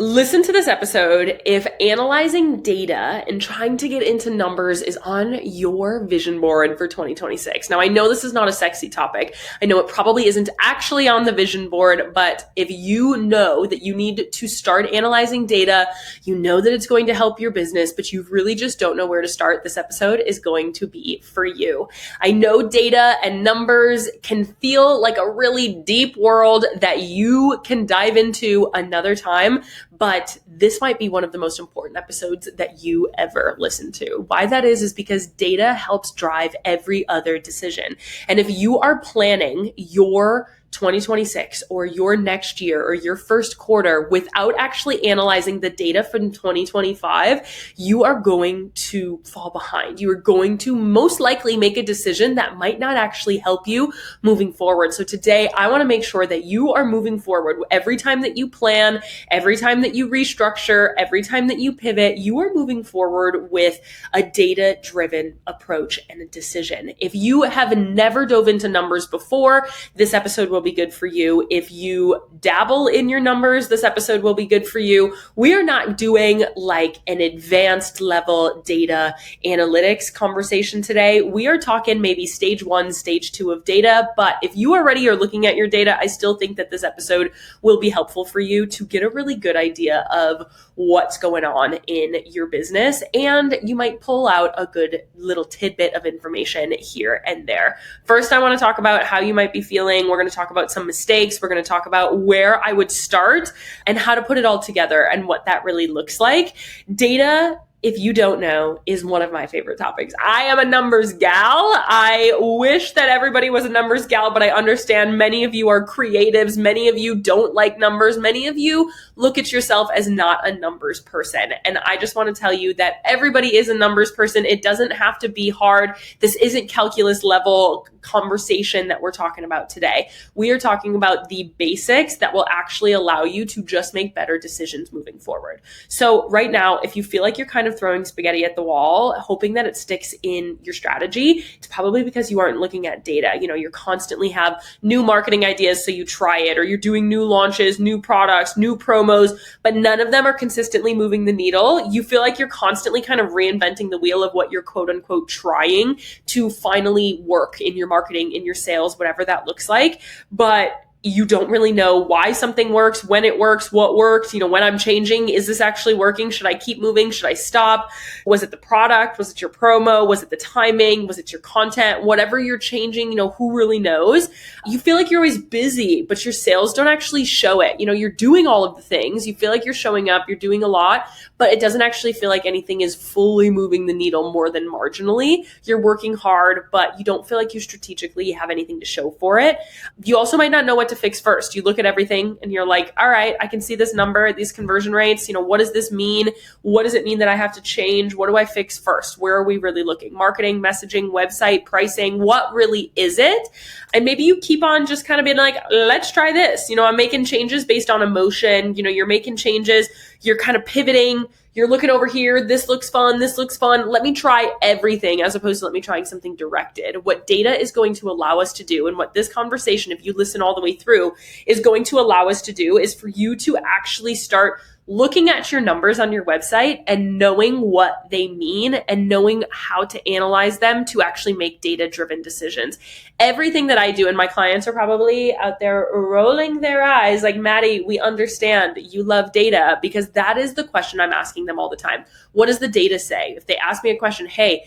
Listen to this episode if analyzing data and trying to get into numbers is on your vision board for 2026. Now, I know this is not a sexy topic. I know it probably isn't actually on the vision board, but if you know that you need to start analyzing data, you know that it's going to help your business, but you really just don't know where to start, this episode is going to be for you. I know data and numbers can feel like a really deep world that you can dive into another time, but this might be one of the most important episodes that you ever listen to. Why that is because data helps drive every other decision. And if you are planning your 2026 or your next year or your first quarter without actually analyzing the data from 2025, you are going to fall behind. You are going to most likely make a decision that might not actually help you moving forward. So today, I want to make sure that you are moving forward. Every time that you plan, every time that you restructure, every time that you pivot, you are moving forward with a data-driven approach and a decision. If you have never dove into numbers before, this episode will be good for you. If you dabble in your numbers, this episode will be good for you. We are not doing like an advanced level data analytics conversation today. We are talking maybe stage 1, stage 2 of data. But if you already are looking at your data, I still think that this episode will be helpful for you to get a really good idea of what's going on in your business. And you might pull out a good little tidbit of information here and there. First, I want to talk about how you might be feeling. We're going to talk about some mistakes. We're going to talk about where I would start and how to put it all together and what that really looks like. Data, if you don't know, is one of my favorite topics. I am a numbers gal. I wish that everybody was a numbers gal, but I understand many of you are creatives. Many of you don't like numbers. Many of you look at yourself as not a numbers person. And I just want to tell you that everybody is a numbers person. It doesn't have to be hard. This isn't calculus level conversation that we're talking about today. We are talking about the basics that will actually allow you to just make better decisions moving forward. So right now, if you feel like you're kind of throwing spaghetti at the wall, hoping that it sticks in your strategy, it's probably because you aren't looking at data. You constantly have new marketing ideas, so you try it, or you're doing new launches, new products, new promos, but none of them are consistently moving the needle. You feel like you're constantly kind of reinventing the wheel of what you're quote unquote trying to finally work in your marketing, in your sales, whatever that looks like. But you don't really know why something works, when it works, what works, when I'm changing, is this actually working? Should I keep moving? Should I stop? Was it the product? Was it your promo? Was it the timing? Was it your content? Whatever you're changing, who really knows? You feel like you're always busy, but your sales don't actually show it. You're doing all of the things. You feel like you're showing up, you're doing a lot, but it doesn't actually feel like anything is fully moving the needle more than marginally. You're working hard, but you don't feel like you strategically have anything to show for it. You also might not know what to fix first. You look at everything and you're like, all right, I can see this number, these conversion rates. What does this mean? What does it mean that I have to change? What do I fix first? Where are we really looking? Marketing, messaging, website, pricing, what really is it? And maybe you keep on just kind of being like, let's try this. I'm making changes based on emotion. You're making changes. You're kind of pivoting. You're looking over here. This looks fun. This looks fun. Let me try everything as opposed to let me trying something directed. What data is going to allow us to do, and what this conversation, if you listen all the way through, is going to allow us to do is for you to actually start looking at your numbers on your website and knowing what they mean and knowing how to analyze them to actually make data-driven decisions. Everything that I do, and my clients are probably out there rolling their eyes like, Maddie, we understand you love data, because that is the question I'm asking them all the time. What does the data say? If they ask me a question, hey,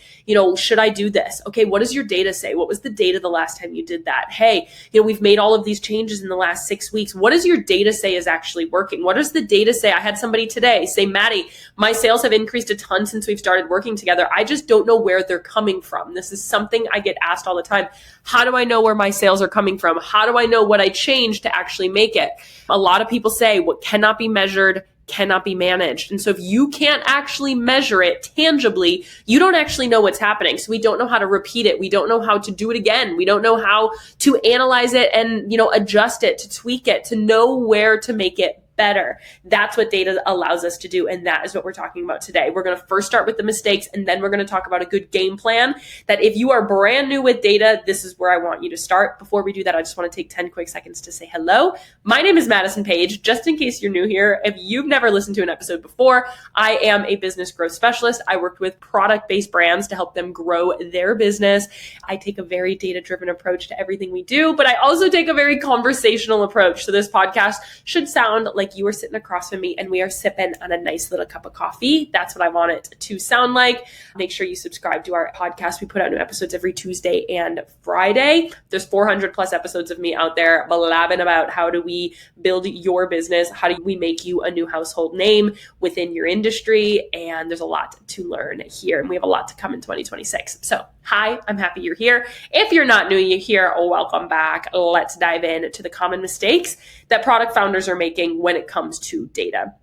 should I do this? Okay, what does your data say? What was the data the last time you did that? Hey, we've made all of these changes in the last 6 weeks. What does your data say is actually working? What does the data say? I had somebody today say, Maddie, my sales have increased a ton since we've started working together. I just don't know where they're coming from. This is something I get asked all the time. How do I know where my sales are coming from? How do I know what I changed to actually make it? A lot of people say what cannot be measured cannot be managed. And so if you can't actually measure it tangibly, you don't actually know what's happening. So we don't know how to repeat it. We don't know how to do it again. We don't know how to analyze it and, adjust it, to tweak it, to know where to make it better. That's what data allows us to do. And that is what we're talking about today. We're going to first start with the mistakes, and then we're going to talk about a good game plan that if you are brand new with data, this is where I want you to start. Before we do that, I just want to take 10 quick seconds to say hello. My name is Madison Page. Just in case you're new here, if you've never listened to an episode before, I am a business growth specialist. I worked with product-based brands to help them grow their business. I take a very data-driven approach to everything we do, but I also take a very conversational approach. So this podcast should sound like you are sitting across from me and we are sipping on a nice little cup of coffee. That's what I want it to sound like. Make sure you subscribe to our podcast. We put out new episodes every Tuesday and Friday. There's 400 plus episodes of me out there blabbing about how do we build your business? How do we make you a new household name within your industry? And there's a lot to learn here, and we have a lot to come in 2026. So hi, I'm happy you're here. If you're not new, you're here, welcome back. Let's dive in to the common mistakes that product founders are making when it comes to data.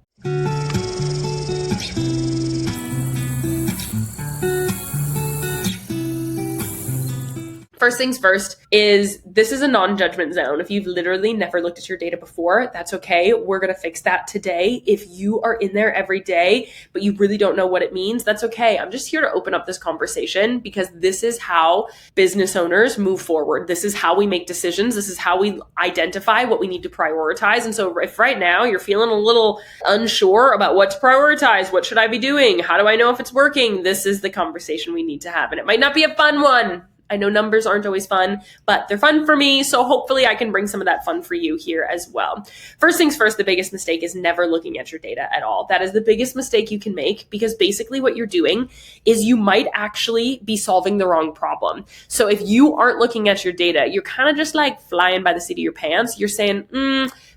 First things first is this is a non-judgment zone. If you've literally never looked at your data before, that's okay. We're going to fix that today. If you are in there every day, but you really don't know what it means, that's okay. I'm just here to open up this conversation because this is how business owners move forward. This is how we make decisions. This is how we identify what we need to prioritize. And so if right now you're feeling a little unsure about what to prioritize, what should I be doing? How do I know if it's working? This is the conversation we need to have. And it might not be a fun one. I know numbers aren't always fun, but they're fun for me. So hopefully I can bring some of that fun for you here as well. First things first, the biggest mistake is never looking at your data at all. That is the biggest mistake you can make because basically what you're doing is you might actually be solving the wrong problem. So if you aren't looking at your data, you're kind of just like flying by the seat of your pants. You're saying,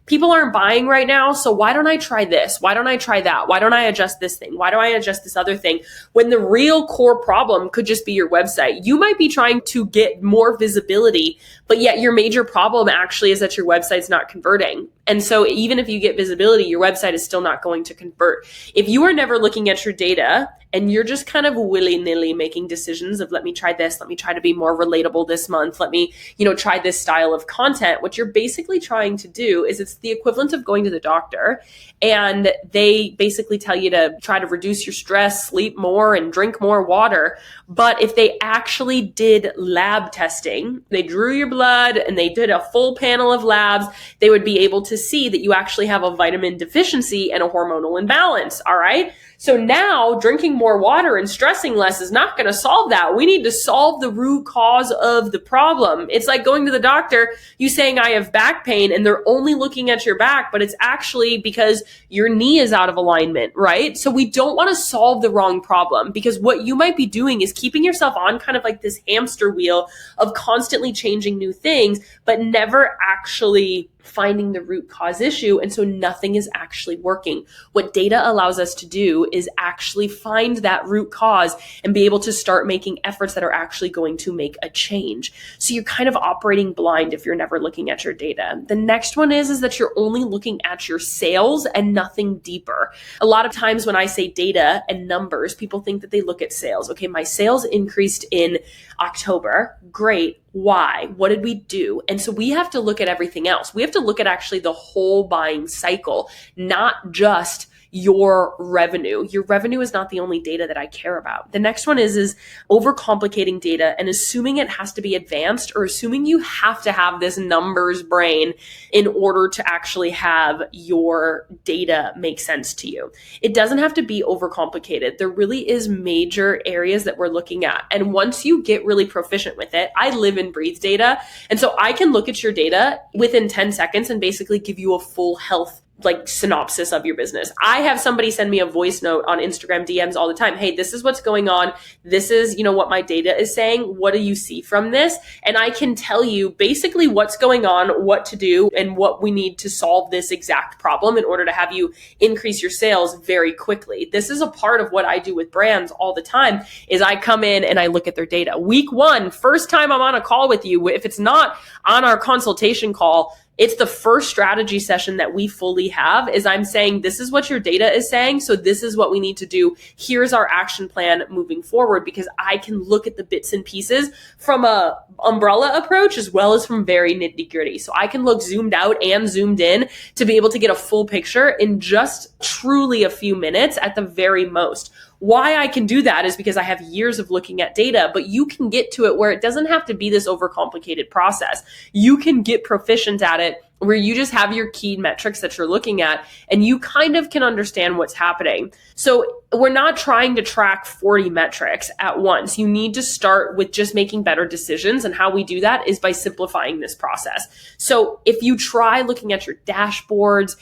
people aren't buying right now, so why don't I try this? Why don't I try that? Why don't I adjust this thing? Why do I adjust this other thing? When the real core problem could just be your website. You might be trying to get more visibility, but yet your major problem actually is that your website's not converting. And so even if you get visibility, your website is still not going to convert. If you are never looking at your data and you're just kind of willy-nilly making decisions of let me try this, let me try to be more relatable this month, let me, try this style of content, what you're basically trying to do is it's the equivalent of going to the doctor and they basically tell you to try to reduce your stress, sleep more, and drink more water. But if they actually did lab testing, they drew your blood and they did a full panel of labs, they would be able to see that you actually have a vitamin deficiency and a hormonal imbalance. All right. So now drinking more water and stressing less is not going to solve that. We need to solve the root cause of the problem. It's like going to the doctor, you saying I have back pain and they're only looking at your back, but it's actually because your knee is out of alignment, right? So we don't want to solve the wrong problem because what you might be doing is keeping yourself on kind of like this hamster wheel of constantly changing new things, but never actually finding the root cause issue. And so nothing is actually working. What data allows us to do is actually find that root cause and be able to start making efforts that are actually going to make a change. So you're kind of operating blind if you're never looking at your data. The next one is that you're only looking at your sales and nothing deeper. A lot of times when I say data and numbers, people think that they look at sales. Okay, my sales increased in October. Great. Why? What did we do? And so we have to look at everything else. We have to look at actually the whole buying cycle, not just your revenue. Your revenue is not the only data that I care about. The next one is overcomplicating data and assuming it has to be advanced or assuming you have to have this numbers brain in order to actually have your data make sense to you. It doesn't have to be overcomplicated. There really is major areas that we're looking at. And once you get really proficient with it, I live and breathe data. And so I can look at your data within 10 seconds and basically give you a full health synopsis of your business. I have somebody send me a voice note on Instagram DMs all the time. Hey, this is what's going on. This is, what my data is saying. What do you see from this? And I can tell you basically what's going on, what to do, and what we need to solve this exact problem in order to have you increase your sales very quickly. This is a part of what I do with brands all the time is I come in and I look at their data. Week one, first time I'm on a call with you, if it's not on our consultation call, It's the first strategy session that we fully have is I'm saying, this is what your data is saying. So this is what we need to do. Here's our action plan moving forward, because I can look at the bits and pieces from a umbrella approach as well as from very nitty gritty. So I can look zoomed out and zoomed in to be able to get a full picture in just truly a few minutes at the very most. Why I can do that is because I have years of looking at data, but you can get to it where it doesn't have to be this overcomplicated process. You can get proficient at it where you just have your key metrics that you're looking at and you kind of can understand what's happening. So we're not trying to track 40 metrics at once. You need to start with just making better decisions. And how we do that is by simplifying this process. So if you try looking at your dashboards,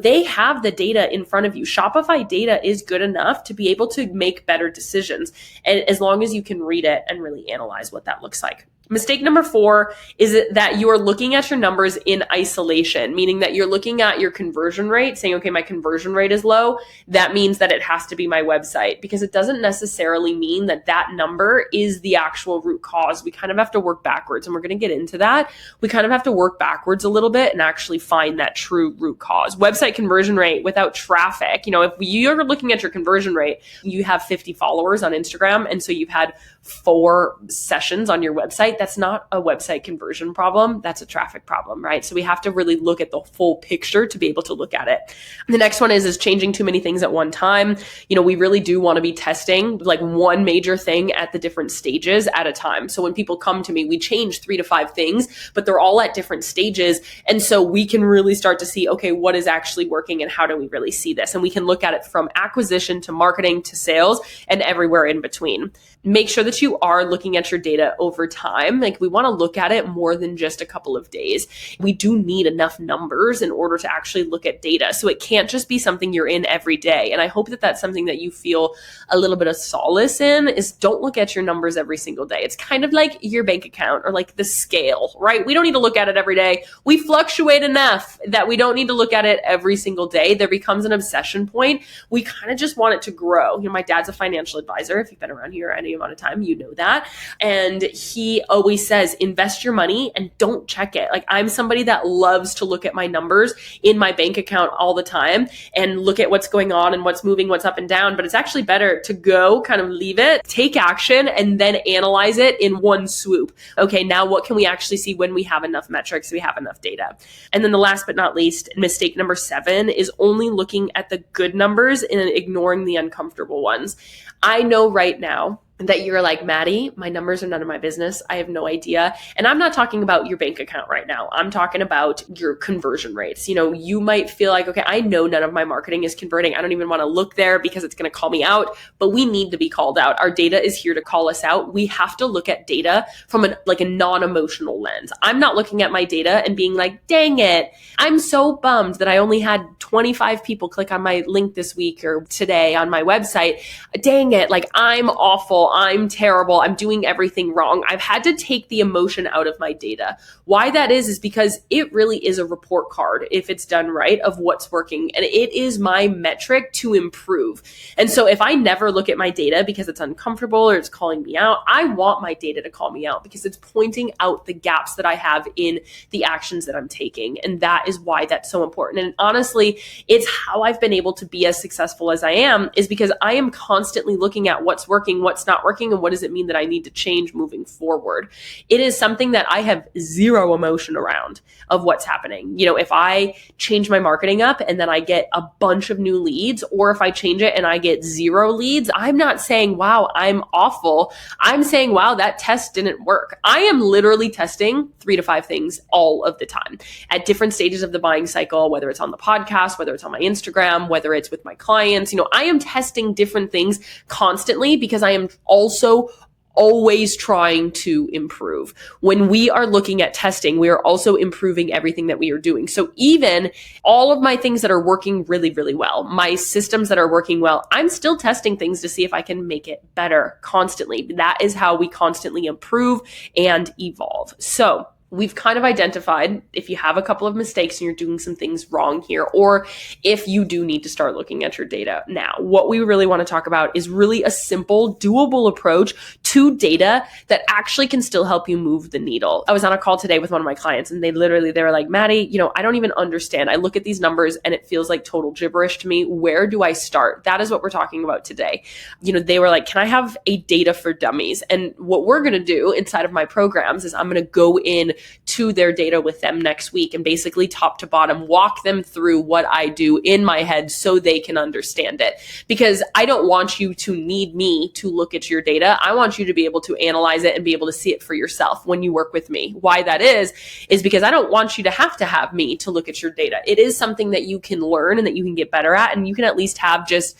they have the data in front of you. Shopify data is good enough to be able to make better decisions. And as long as you can read it and really analyze what that looks like. Mistake number 4 is that you are looking at your numbers in isolation, meaning that you're looking at your conversion rate, saying, okay, my conversion rate is low. That means that it has to be my website, because it doesn't necessarily mean that that number is the actual root cause. We kind of have to work backwards, and we're going to get into that. We kind of have to work backwards a little bit and actually find that true root cause. Website conversion rate without traffic. If you're looking at your conversion rate, you have 50 followers on Instagram, and so you've had 4 sessions on your website. That's not a website conversion problem. That's a traffic problem, right? So we have to really look at the full picture to be able to look at it. The next one is changing too many things at one time. We really do want to be testing like one major thing at the different stages at a time. So when people come to me, we change 3 to 5 things, but they're all at different stages. And so we can really start to see, okay, what is actually working and how do we really see this? And we can look at it from acquisition to marketing to sales and everywhere in between. Make sure that you are looking at your data over time. Like, we want to look at it more than just a couple of days. We do need enough numbers in order to actually look at data. So it can't just be something you're in every day. And I hope that that's something that you feel a little bit of solace in, is don't look at your numbers every single day. It's kind of like your bank account or like the scale, right? We don't need to look at it every day. We fluctuate enough that we don't need to look at it every single day. There becomes an obsession point. We kind of just want it to grow. My dad's a financial advisor. If you've been around here any amount of time, you know that. And he always says, invest your money and don't check it. Like, I'm somebody that loves to look at my numbers in my bank account all the time and look at what's going on and what's moving, what's up and down. But it's actually better to go kind of leave it, take action, and then analyze it in one swoop. Okay, now what can we actually see when we have enough metrics, we have enough data? And then the last but not least, mistake number 7 is only looking at the good numbers and ignoring the uncomfortable ones. I know right now that you're like, Maddie, my numbers are none of my business. I have no idea. And I'm not talking about your bank account right now. I'm talking about your conversion rates. You might feel like, okay, I know none of my marketing is converting. I don't even want to look there because it's going to call me out, but we need to be called out. Our data is here to call us out. We have to look at data from a non-emotional lens. I'm not looking at my data and being like, dang it, I'm so bummed that I only had 25 people click on my link this week or today on my website. Dang it, like, I'm awful. I'm terrible. I'm doing everything wrong. I've had to take the emotion out of my data. Why that is because it really is a report card, if it's done right, of what's working. And it is my metric to improve. And so if I never look at my data because it's uncomfortable or it's calling me out, I want my data to call me out because it's pointing out the gaps that I have in the actions that I'm taking. And that is why that's so important. And honestly, it's how I've been able to be as successful as I am, is because I am constantly looking at what's working, what's not working, and what does it mean that I need to change moving forward. It is something that I have zero emotion around of what's happening. If I change my marketing up and then I get a bunch of new leads, or if I change it and I get 0 leads, I'm not saying, wow, I'm awful. I'm saying, wow, that test didn't work. I am literally testing 3 to 5 things all of the time at different stages of the buying cycle, whether it's on the podcast, whether it's on my Instagram, whether it's with my clients. I am testing different things constantly because I am also always trying to improve. When we are looking at testing, we are also improving everything that we are doing. So even all of my things that are working really, really well, my systems that are working well, I'm still testing things to see if I can make it better constantly. That is how we constantly improve and evolve. So we've kind of identified if you have a couple of mistakes and you're doing some things wrong here, or if you do need to start looking at your data now. What we really want to talk about is really a simple, doable approach to data that actually can still help you move the needle. I was on a call today with one of my clients and they were like, Maddie, I don't even understand. I look at these numbers and it feels like total gibberish to me. Where do I start? That is what we're talking about today. They were like, can I have a data for dummies? And what we're going to do inside of my programs is I'm going to go in to their data with them next week and basically top to bottom walk them through what I do in my head so they can understand it. Because I don't want you to need me to look at your data. I want you to be able to analyze it and be able to see it for yourself when you work with me. Why that is because I don't want you to have me to look at your data. It is something that you can learn and that you can get better at, and you can at least have just,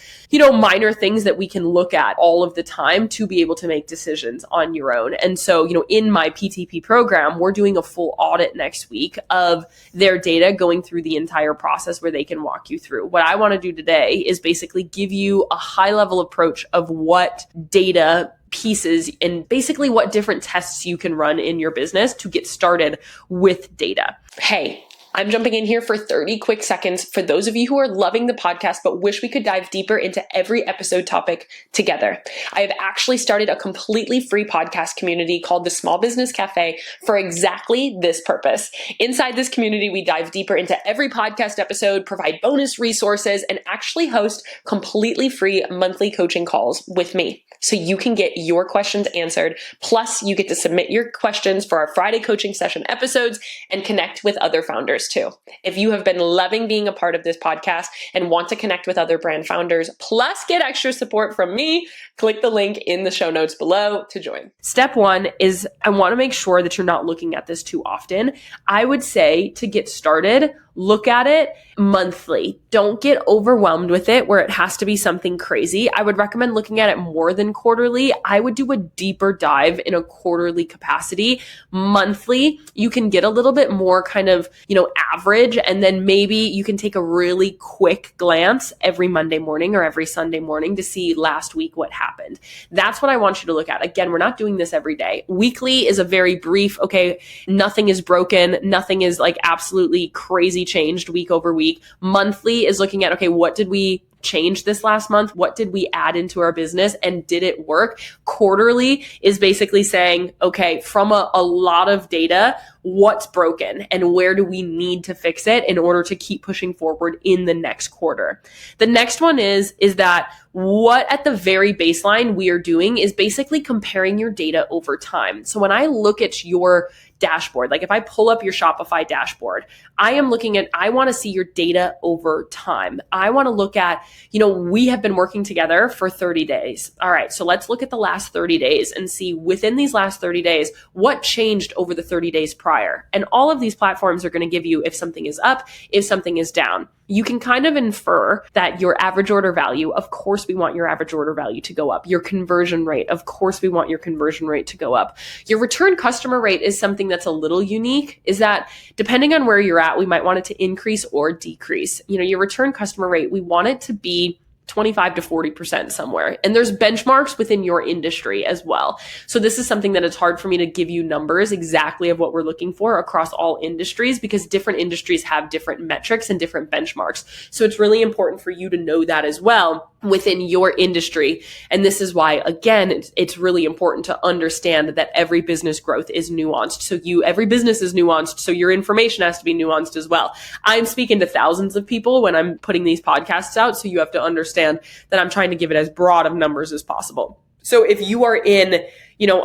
minor things that we can look at all of the time to be able to make decisions on your own. And so, in my PTP program, we're doing a full audit next week of their data, going through the entire process where they can walk you through. What I want to do today is basically give you a high level approach of what data pieces and basically what different tests you can run in your business to get started with data. Hey, I'm jumping in here for 30 quick seconds for those of you who are loving the podcast but wish we could dive deeper into every episode topic together. I have actually started a completely free podcast community called the Small Business Cafe for exactly this purpose. Inside this community, we dive deeper into every podcast episode, provide bonus resources, and actually host completely free monthly coaching calls with me. So you can get your questions answered. Plus, you get to submit your questions for our Friday coaching session episodes and connect with other founders too. If you have been loving being a part of this podcast and want to connect with other brand founders, plus get extra support from me, click the link in the show notes below to join. Step one is I want to make sure that you're not looking at this too often. I would say to get started, look at it monthly. Don't get overwhelmed with it where it has to be something crazy. I would recommend looking at it more than quarterly. I would do a deeper dive in a quarterly capacity. Monthly, you can get a little bit more kind of, average, and then maybe you can take a really quick glance every Monday morning or every Sunday morning to see last week what happened. That's what I want you to look at. Again, we're not doing this every day. Weekly is a very brief, okay, nothing is broken, nothing is like absolutely crazy changed week over week. Monthly is looking at, okay, what did we change this last month? What did we add into our business and did it work? Quarterly is basically saying, okay, from a lot of data, what's broken and where do we need to fix it in order to keep pushing forward in the next quarter? The next one is that what at the very baseline we are doing is basically comparing your data over time. So when I look at your dashboard, like if I pull up your Shopify dashboard, I want to see your data over time. I want to look at, we have been working together for 30 days. All right, so let's look at the last 30 days and see within these last 30 days, what changed over the 30 days prior. And all of these platforms are going to give you if something is up, if something is down. You can kind of infer that your average order value, of course, we want your average order value to go up. Your conversion rate, of course, we want your conversion rate to go up. Your return customer rate is something that's a little unique, is that depending on where you're at, we might want it to increase or decrease. Your return customer rate, we want it to be 25 to 40% somewhere. And there's benchmarks within your industry as well. So this is something that it's hard for me to give you numbers exactly of what we're looking for across all industries because different industries have different metrics and different benchmarks. So it's really important for you to know that as well within your industry. And this is why, again, it's really important to understand that every business growth is nuanced. So every business is nuanced. So your information has to be nuanced as well. I'm speaking to thousands of people when I'm putting these podcasts out. So you have to understand that I'm trying to give it as broad of numbers as possible. So if you are in,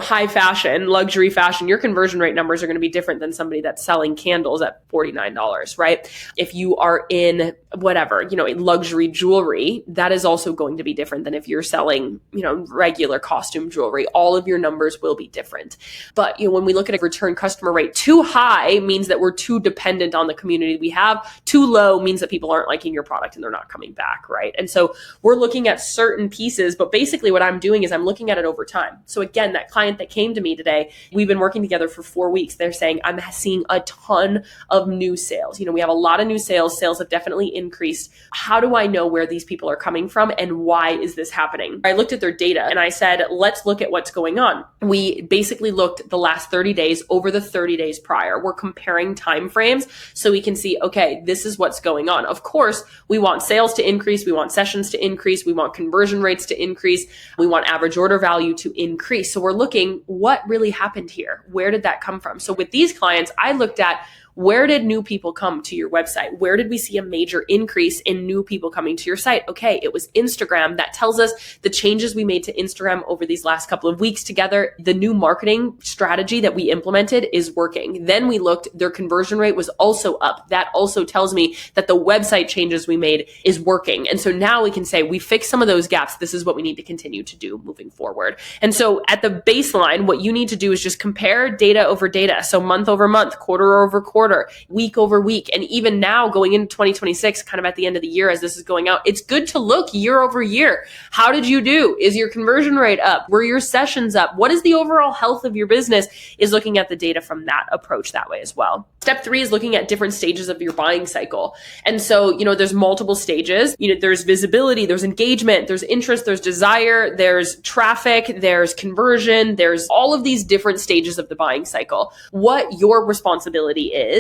high fashion, luxury fashion, your conversion rate numbers are going to be different than somebody that's selling candles at $49, right? If you are in whatever, luxury jewelry, that is also going to be different than if you're selling, regular costume jewelry. All of your numbers will be different. But, when we look at a return customer rate, too high means that we're too dependent on the community we have. Too low means that people aren't liking your product and they're not coming back, right? And so we're looking at certain pieces, but basically what I'm doing is I'm looking at it over time. So again, that client that came to me today, we've been working together for 4 weeks. They're saying, I'm seeing a ton of new sales. We have a lot of new sales. Sales have definitely increased. How do I know where these people are coming from and why is this happening? I looked at their data and I said, let's look at what's going on. We basically looked the last 30 days over the 30 days prior. We're comparing timeframes so we can see, okay, this is what's going on. Of course, we want sales to increase. We want sessions to increase. We want conversion rates to increase. We want average order value to increase. So we're looking what really happened here. Where did that come from? So with these clients, I looked at where did new people come to your website? Where did we see a major increase in new people coming to your site? Okay, it was Instagram. That tells us the changes we made to Instagram over these last couple of weeks together. The new marketing strategy that we implemented is working. Then we looked, their conversion rate was also up. That also tells me that the website changes we made is working. And so now we can say we fixed some of those gaps. This is what we need to continue to do moving forward. And so at the baseline, what you need to do is just compare data over data. So month over month, quarter over quarter, week over week. And even now going into 2026, kind of at the end of the year as this is going out, it's good to look year over year. How did you do? Is your conversion rate up? Were your sessions up? What is the overall health of your business? Is looking at the data from that approach that way as well. Step 3 is looking at different stages of your buying cycle. And so, there's multiple stages. There's visibility, there's engagement, there's interest, there's desire, there's traffic, there's conversion, there's all of these different stages of the buying cycle. What your responsibility is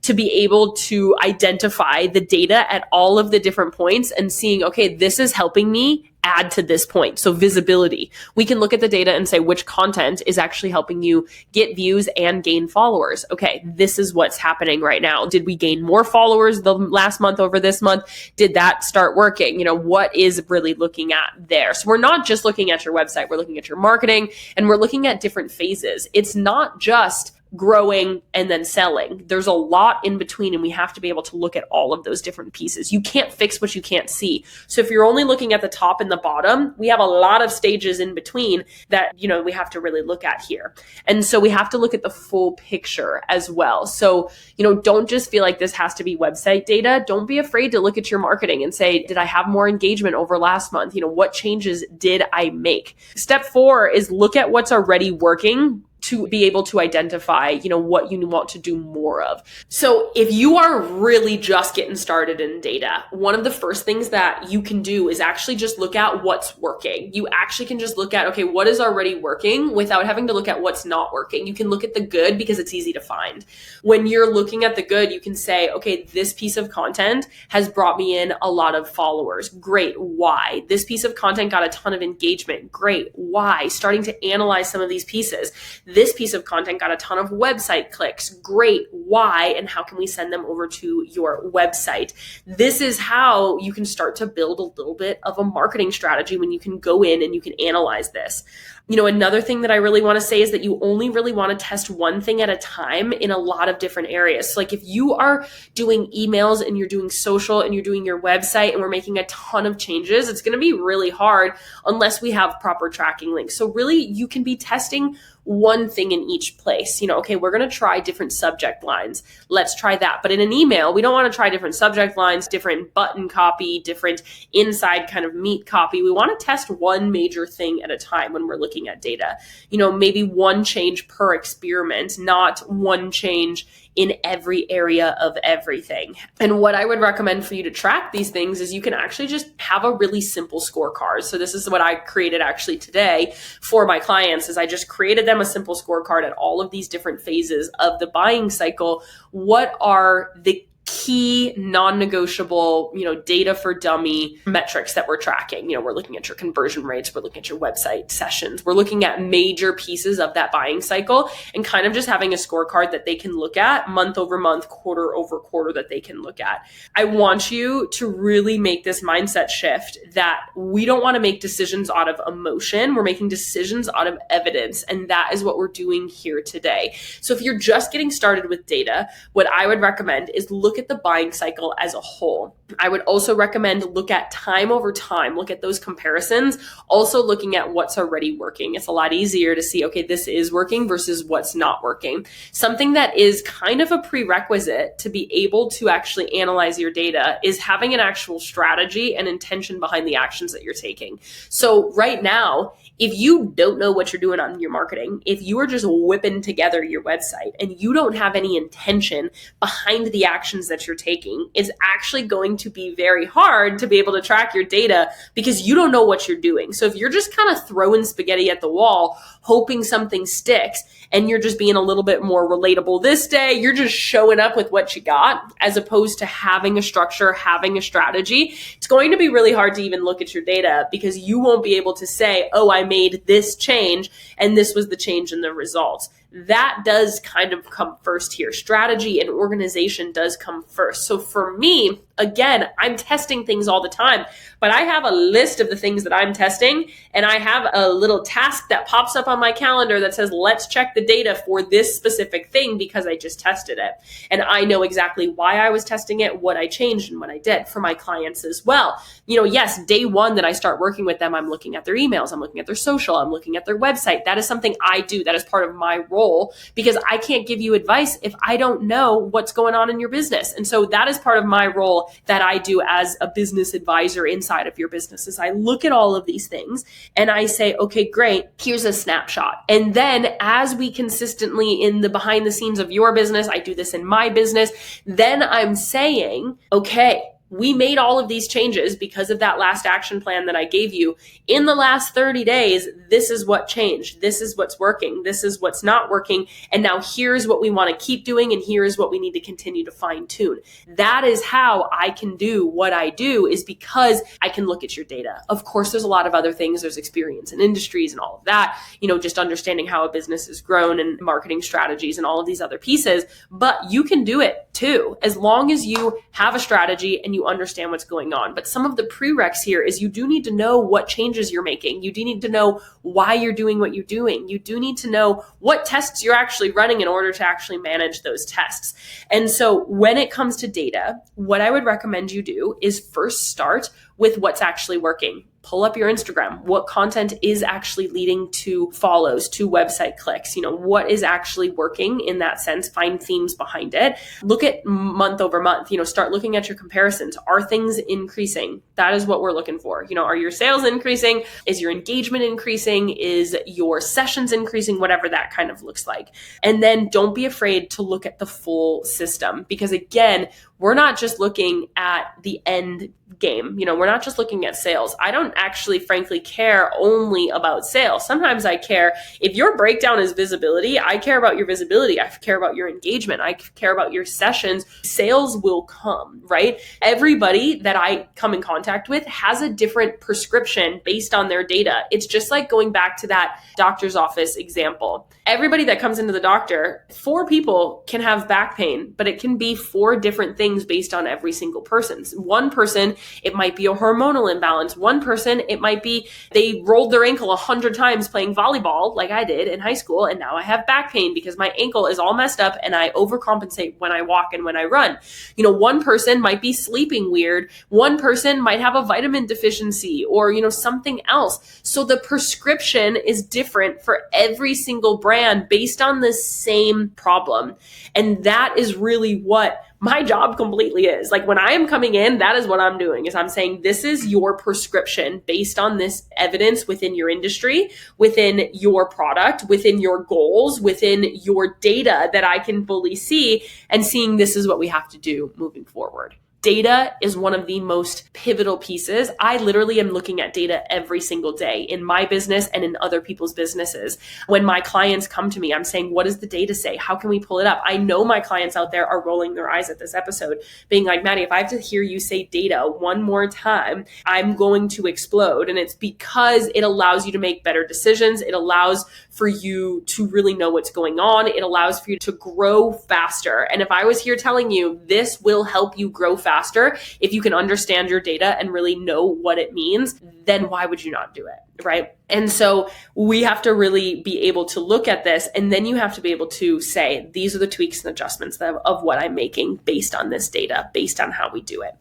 to be able to identify the data at all of the different points and seeing, okay, this is helping me add to this point. So visibility. We can look at the data and say which content is actually helping you get views and gain followers. Okay, this is what's happening right now. Did we gain more followers the last month over this month? Did that start working? What is really looking at there? So we're not just looking at your website, we're looking at your marketing and we're looking at different phases. It's not just growing and then selling. There's a lot in between and we have to be able to look at all of those different pieces. You can't fix what you can't see. So if you're only looking at the top and the bottom, we have a lot of stages in between that, we have to really look at here. And so we have to look at the full picture as well. So, don't just feel like this has to be website data. Don't be afraid to look at your marketing and say, did I have more engagement over last month? What changes did I make? Step 4 is look at what's already working to be able to identify, what you want to do more of. So if you are really just getting started in data, one of the first things that you can do is actually just look at what's working. You actually can just look at, okay, what is already working without having to look at what's not working. You can look at the good because it's easy to find. When you're looking at the good, you can say, okay, this piece of content has brought me in a lot of followers. Great. Why? This piece of content got a ton of engagement. Great. Why? Starting to analyze some of these pieces. This piece of content got a ton of website clicks. Great. Why? And how can we send them over to your website? This is how you can start to build a little bit of a marketing strategy when you can go in and you can analyze this. Another thing that I really want to say is that you only really want to test one thing at a time in a lot of different areas. So like if you are doing emails and you're doing social and you're doing your website and we're making a ton of changes, it's going to be really hard unless we have proper tracking links. So really you can be testing one thing in each place. Okay, we're going to try different subject lines. Let's try that. But in an email, we don't want to try different subject lines, different button copy, different inside kind of meat copy. We want to test one major thing at a time when we're looking at data. Maybe one change per experiment, not one change in every area of everything. And what I would recommend for you to track these things is you can actually just have a really simple scorecard. So this is what I created actually today for my clients is I just created them a simple scorecard at all of these different phases of the buying cycle. What are the key non-negotiable, data for dummy metrics that we're tracking? We're looking at your conversion rates, we're looking at your website sessions, we're looking at major pieces of that buying cycle and kind of just having a scorecard that they can look at month over month, quarter over quarter that they can look at. I want you to really make this mindset shift that we don't want to make decisions out of emotion. We're making decisions out of evidence. And that is what we're doing here today. So if you're just getting started with data, what I would recommend is look look at the buying cycle as a whole. I would also recommend look at time over time, look at those comparisons, also looking at what's already working. It's a lot easier to see, okay, this is working versus what's not working. Something that is kind of a prerequisite to be able to actually analyze your data is having an actual strategy and intention behind the actions that you're taking. So right now, if you don't know what you're doing on your marketing, if you are just whipping together your website and you don't have any intention behind the actions that you're taking, it's actually going to be very hard to be able to track your data because you don't know what you're doing. So if you're just kind of throwing spaghetti at the wall, hoping something sticks, and you're just being a little bit more relatable this day, you're just showing up with what you got, as opposed to having a structure, having a strategy, it's going to be really hard to even look at your data because you won't be able to say, oh, I made this change and this was the change in the results. That does kind of come first here. Strategy and organization does come first. So for me, again, I'm testing things all the time, but I have a list of the things that I'm testing, and I have a little task that pops up on my calendar that says, let's check the data for this specific thing because I just tested it. And I know exactly why I was testing it, what I changed, and what I did for my clients as well. Yes, day one that I start working with them, I'm looking at their emails, I'm looking at their social, I'm looking at their website. That is something I do. That is part of my role because I can't give you advice if I don't know what's going on in your business. And so that is part of my role that I do as a business advisor inside of your business is I look at all of these things and I say, okay, great, here's a snapshot. And then as we consistently in the behind the scenes of your business, I do this in my business, then I'm saying, okay, we made all of these changes because of that last action plan that I gave you. In the last 30 days, this is what changed. This is what's working. This is what's not working. And now here's what we want to keep doing. And here's what we need to continue to fine tune. That is how I can do what I do, is because I can look at your data. Of course, there's a lot of other things. There's experience in industries and all of that, just understanding how a business is grown and marketing strategies and all of these other pieces. But you can do it too, as long as you have a strategy and you understand what's going on. But some of the prereqs here is you do need to know what changes you're making. You do need to know why you're doing what you're doing. You do need to know what tests you're actually running in order to actually manage those tests. And so when it comes to data, what I would recommend you do is first start with what's actually working. Pull up your Instagram. What content is actually leading to follows, to website clicks? What is actually working in that sense? Find themes behind it. Look at month over month. Start looking at your comparisons. Are things increasing? That is what we're looking for. Are your sales increasing? Is your engagement increasing? Is your sessions increasing? Whatever that kind of looks like. And then don't be afraid to look at the full system, because again, we're not just looking at the end game. We're not just looking at sales. I don't actually, frankly, care only about sales. Sometimes I care if your breakdown is visibility. I care about your visibility. I care about your engagement. I care about your sessions. Sales will come, right? Everybody that I come in contact with has a different prescription based on their data. It's just like going back to that doctor's office example. Everybody that comes into the doctor, 4 people can have back pain, but it can be 4 different things based on every single person. One person, it might be a hormonal imbalance. One person, it might be they rolled their ankle 100 times playing volleyball like I did in high school, and now I have back pain because my ankle is all messed up and I overcompensate when I walk and when I run. One person might be sleeping weird. One person might have a vitamin deficiency or, something else. So the prescription is different for every single brand based on the same problem. And that is really what my job completely is. Like when I am coming in, that is what I'm doing, is I'm saying, this is your prescription based on this evidence within your industry, within your product, within your goals, within your data that I can fully see, and seeing this is what we have to do moving forward. Data is one of the most pivotal pieces. I literally am looking at data every single day in my business and in other people's businesses. When my clients come to me, I'm saying, what does the data say? How can we pull it up? I know my clients out there are rolling their eyes at this episode, being like, Maddie, if I have to hear you say data one more time, I'm going to explode. And it's because it allows you to make better decisions. It allows for you to really know what's going on. It allows for you to grow faster. And if I was here telling you this will help you grow faster, faster. If you can understand your data and really know what it means, then why would you not do it, right? And so we have to really be able to look at this, and then you have to be able to say, these are the tweaks and adjustments of what I'm making based on this data, based on how we do it.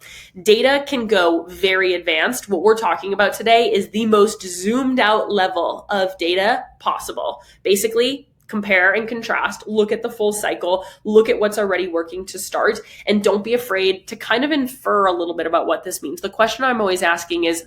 Data can go very advanced. What we're talking about today is the most zoomed out level of data possible. Basically, compare and contrast, look at the full cycle, look at what's already working to start, and don't be afraid to kind of infer a little bit about what this means. The question I'm always asking is,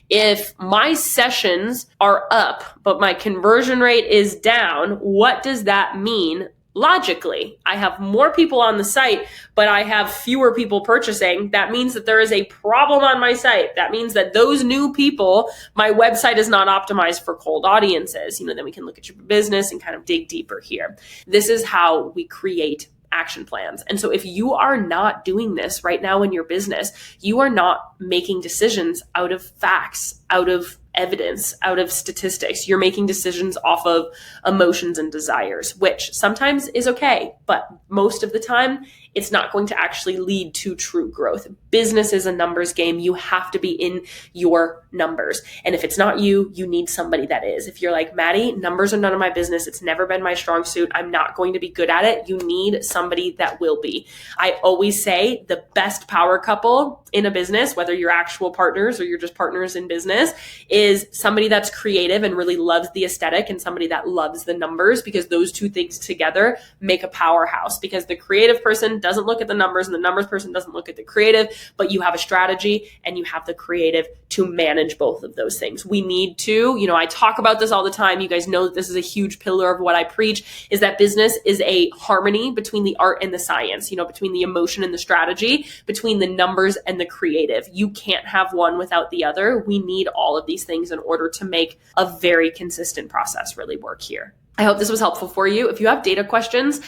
if my sessions are up, but my conversion rate is down, what does that mean? Logically, I have more people on the site, but I have fewer people purchasing. That means that there is a problem on my site. That means that those new people, my website is not optimized for cold audiences. Then we can look at your business and kind of dig deeper here. This is how we create action plans. And so if you are not doing this right now in your business, you are not making decisions out of facts, out of evidence, out of statistics. You're making decisions off of emotions and desires, which sometimes is okay, but most of the time, it's not going to actually lead to true growth. Business is a numbers game. You have to be in your numbers. And if it's not you, you need somebody that is. If you're like, Maddie, numbers are none of my business. It's never been my strong suit. I'm not going to be good at it. You need somebody that will be. I always say the best power couple in a business, whether you're actual partners or you're just partners in business, is somebody that's creative and really loves the aesthetic and somebody that loves the numbers, because those two things together make a powerhouse. Because the creative person doesn't look at the numbers and the numbers person doesn't look at the creative, but you have a strategy and you have the creative to manage both of those things. We need to, I talk about this all the time. You guys know that this is a huge pillar of what I preach, is that business is a harmony between the art and the science, between the emotion and the strategy, between the numbers and the creative. You can't have one without the other. We need all of these things in order to make a very consistent process really work here. I hope this was helpful for you. If you have data questions,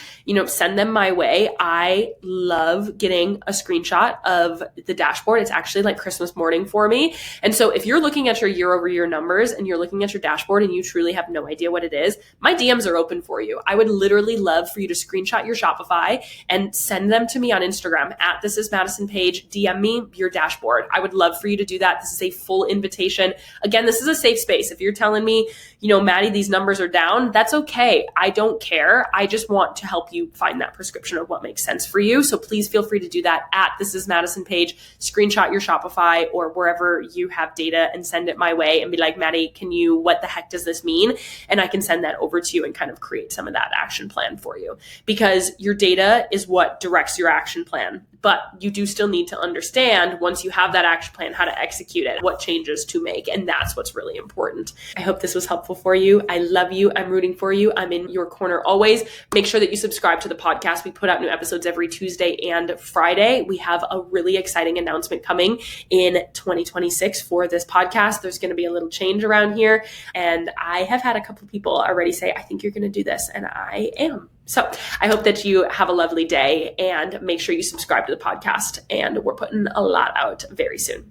send them my way. I love getting a screenshot of the dashboard. It's actually like Christmas morning for me. And so if you're looking at your year-over-year numbers and you're looking at your dashboard and you truly have no idea what it is, my DMs are open for you. I would literally love for you to screenshot your Shopify and send them to me on Instagram at This Is Madison page. DM me your dashboard. I would love for you to do that. This is a full invitation. Again, this is a safe space. If you're telling me, Maddie, these numbers are down, that's okay. I don't care. I just want to help you find that prescription of what makes sense for you. So please feel free to do that at This Is Madison page, screenshot your Shopify or wherever you have data and send it my way and be like, Maddie, what the heck does this mean? And I can send that over to you and kind of create some of that action plan for you, because your data is what directs your action plan. But you do still need to understand, once you have that action plan, how to execute it, what changes to make. And that's what's really important. I hope this was helpful for you. I love you. I'm rooting for you. I'm in your corner always. Make sure that you subscribe to the podcast. We put out new episodes every Tuesday and Friday. We have a really exciting announcement coming in 2026 for this podcast. There's going to be a little change around here. And I have had a couple of people already say, I think you're going to do this. And I am. So I hope that you have a lovely day, and make sure you subscribe to the podcast, and we're putting a lot out very soon.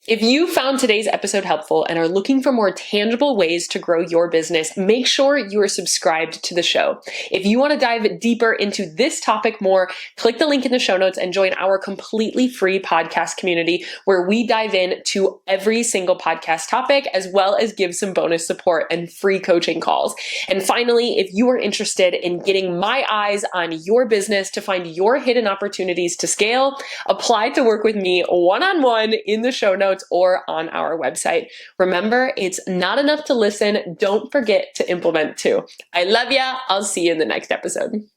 If you found today's episode helpful and are looking for more tangible ways to grow your business, make sure you are subscribed to the show. If you want to dive deeper into this topic more, click the link in the show notes and join our completely free podcast community, where we dive into every single podcast topic, as well as give some bonus support and free coaching calls. And finally, if you are interested in getting my eyes on your business to find your hidden opportunities to scale, apply to work with me one-on-one in the show notes or on our website. Remember, it's not enough to listen. Don't forget to implement too. I love ya. I'll see you in the next episode.